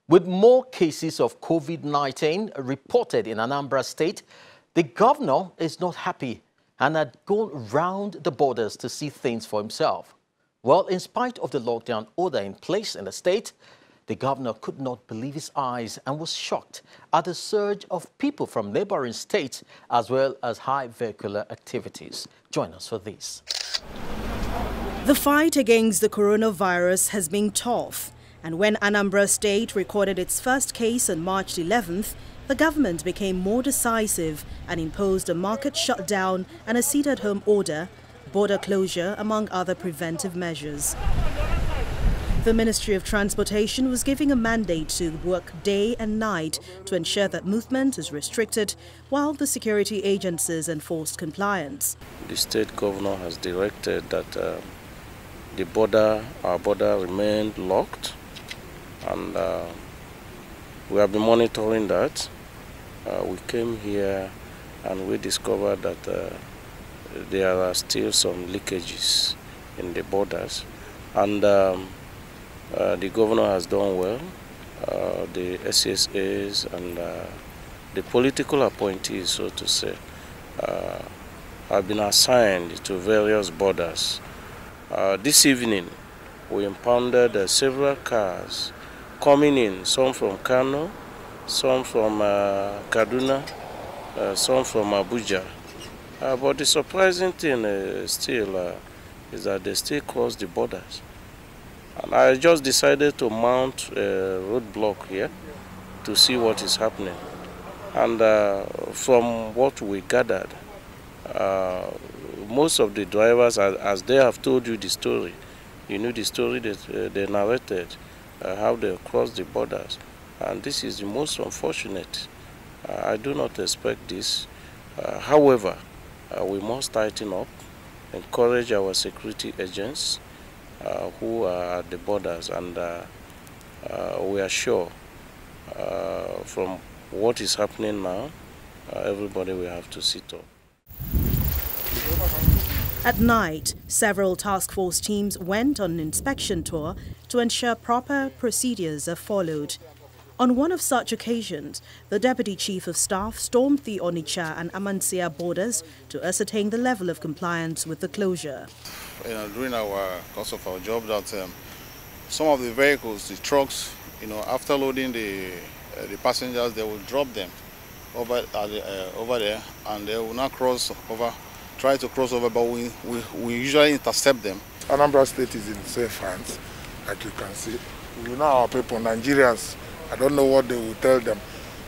With more cases of COVID-19 reported in Anambra State, the governor is not happy and had gone round the borders to see things for himself. Well, in spite of the lockdown order in place in the state, the governor could not believe his eyes and was shocked at the surge of people from neighboring states as well as high vehicular activities. Join us for this. The fight against the coronavirus has been tough. And when Anambra State recorded its first case on March 11th, the government became more decisive and imposed a market shutdown and a sit-at-home order, border closure, among other preventive measures. The Ministry of Transportation was giving a mandate to work day and night to ensure that movement is restricted, while the security agencies enforced compliance. The state governor has directed that our border remained locked. And we have been monitoring that. We came here and we discovered that there are still some leakages in the borders. And the governor has done well. The SSAs and the political appointees, so to say, have been assigned to various borders. This evening, we impounded several cars coming in, some from Kano, some from Kaduna, some from Abuja. But the surprising thing still is that they still cross the borders. And I just decided to mount a roadblock here to see what is happening. And from what we gathered, most of the drivers, as they have told you the story, you know the story that they narrated, how they crossed the borders. And this is the most unfortunate. I do not expect this. However, we must tighten up, encourage our security agents who are at the borders, and we are sure from what is happening now, everybody will have to sit up. At night, several task force teams went on an inspection tour to ensure proper procedures are followed. On one of such occasions, the Deputy Chief of Staff stormed the Onitsha and Amansia borders to ascertain the level of compliance with the closure. During our course of our job, that some of the vehicles, the trucks, after loading the passengers, they will drop them over there, and they will not try to cross over, but we usually intercept them. Anambra State is in safe hands, like you can see. We know our people, Nigerians, I don't know what they will tell them.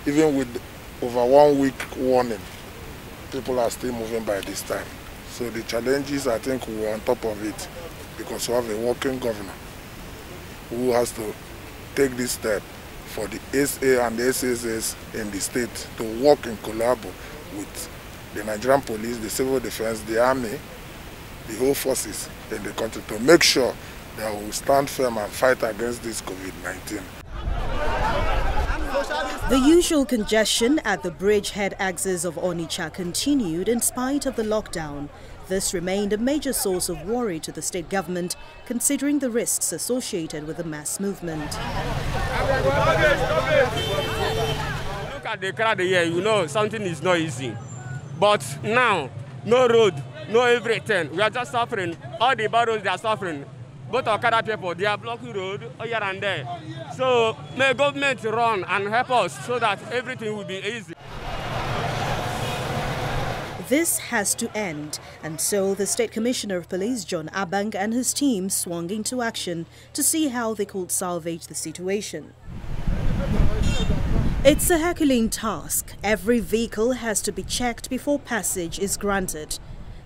Even with over 1 week warning, people are still moving by this time. So the challenges, I think we're on top of it, because we have a working governor who has to take this step for the SA and the SSS in the state to work in collabo with the Nigerian police, the civil defense, the army, the whole forces in the country to make sure that we will stand firm and fight against this COVID-19. The usual congestion at the bridgehead axis of Onitsha continued in spite of the lockdown. This remained a major source of worry to the state government, considering the risks associated with the mass movement. Look at the crowd here, something is not easy. But now, no road, no everything. We are just suffering. All the barrels, they are suffering. Both Okada people, they are blocking road here and there. So may government run and help us so that everything will be easy. This has to end, and so the State Commissioner of Police, John Abang, and his team swung into action to see how they could salvage the situation. It's a Herculean task. Every vehicle has to be checked before passage is granted.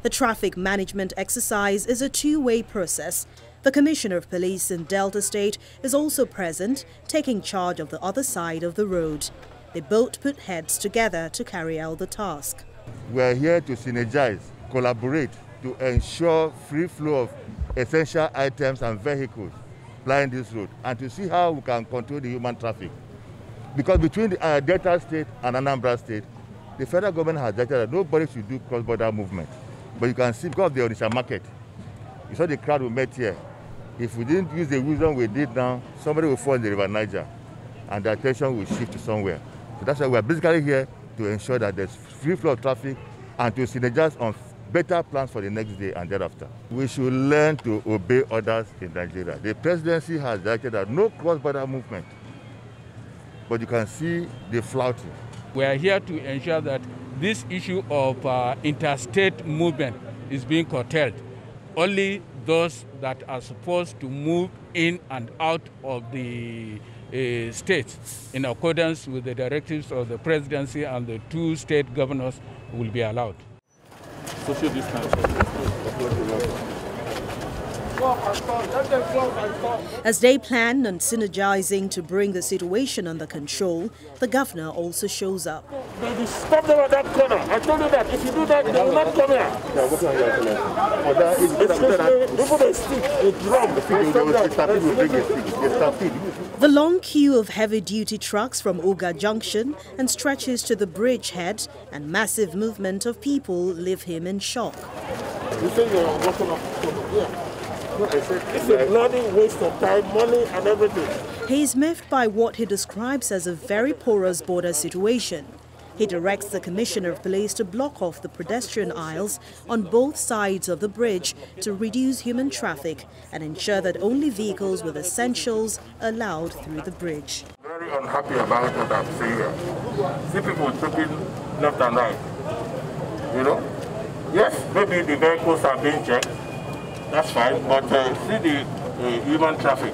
The traffic management exercise is a two-way process. The Commissioner of Police in Delta State is also present, taking charge of the other side of the road. They both put heads together to carry out the task. We are here to synergize, collaborate to ensure free flow of essential items and vehicles plying this road, and to see how we can control the human traffic. Because between the Delta State and Anambra State, the federal government has directed that nobody should do cross-border movement. But you can see, because of the Onitsha market, you saw the crowd we met here. If we didn't use the wisdom we did now, somebody will fall in the River Niger. and the attention will shift to somewhere. So that's why we are basically here to ensure that there's free flow of traffic and to synergize on better plans for the next day and thereafter. We should learn to obey orders in Nigeria. The presidency has directed that no cross-border movement, but you can see the flouting. We are here to ensure that this issue of interstate movement is being curtailed. Only those that are supposed to move in and out of the states in accordance with the directives of the presidency and the two state governors will be allowed. Social distancing. As they plan on synergizing to bring the situation under control, the governor also shows up. They stop them at that corner. I told you that if you do that, they will not come here. The long queue of heavy-duty trucks from Oga Junction and stretches to the bridgehead, and massive movement of people leave him in shock. You say you're walking up here. It's a bloody waste of time, money and everything. He is miffed by what he describes as a very porous border situation. He directs the Commissioner of Police to block off the pedestrian aisles on both sides of the bridge to reduce human traffic and ensure that only vehicles with essentials are allowed through the bridge. Very unhappy about what I'm seeing here. See people tripping left and right. You know? Yes, maybe the vehicles are being checked. That's fine, but see the human traffic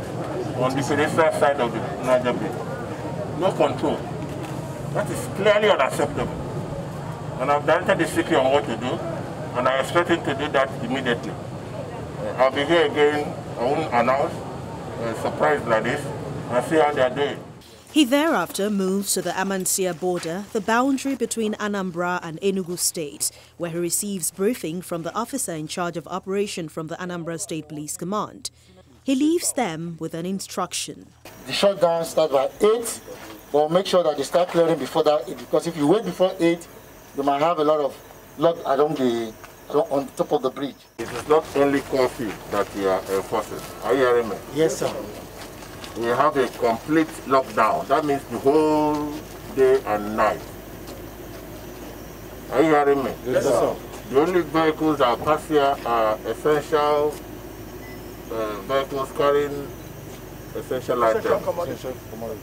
on the pedestrian side of the Niger Bridge. No control. That is clearly unacceptable. And I've directed the city on what to do, and I expect him to do that immediately. I'll be here again, I won't announce a surprise like this, and see how they're doing. He thereafter moves to the Amansia border, the boundary between Anambra and Enugu State, where he receives briefing from the officer in charge of operation from the Anambra State Police Command. He leaves them with an instruction. The shutdown starts by 8, but make sure that they start clearing before that, because if you wait before 8, you might have a lot of blood on top of the bridge. It is not only curfew that we are enforcing. Are you hearing me? Yes, sir. We have a complete lockdown. That means the whole day and night. Are you hearing me? Yes, sir. The only vehicles that pass here are essential vehicles carrying essential items.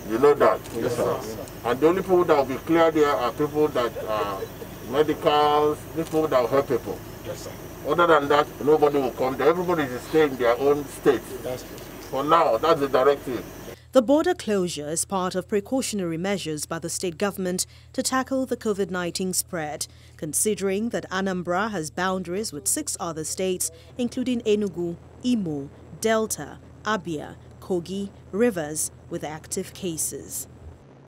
You know that? Yes, sir. And the only people that will be cleared here are people that are medicals, people that will help people. Yes, sir. Other than that, nobody will come there. Everybody is staying in their own state. That's good. For now, that's the directive. The border closure is part of precautionary measures by the state government to tackle the COVID-19 spread, considering that Anambra has boundaries with 6 other states, including Enugu, Imo, Delta, Abia, Kogi, Rivers, with active cases.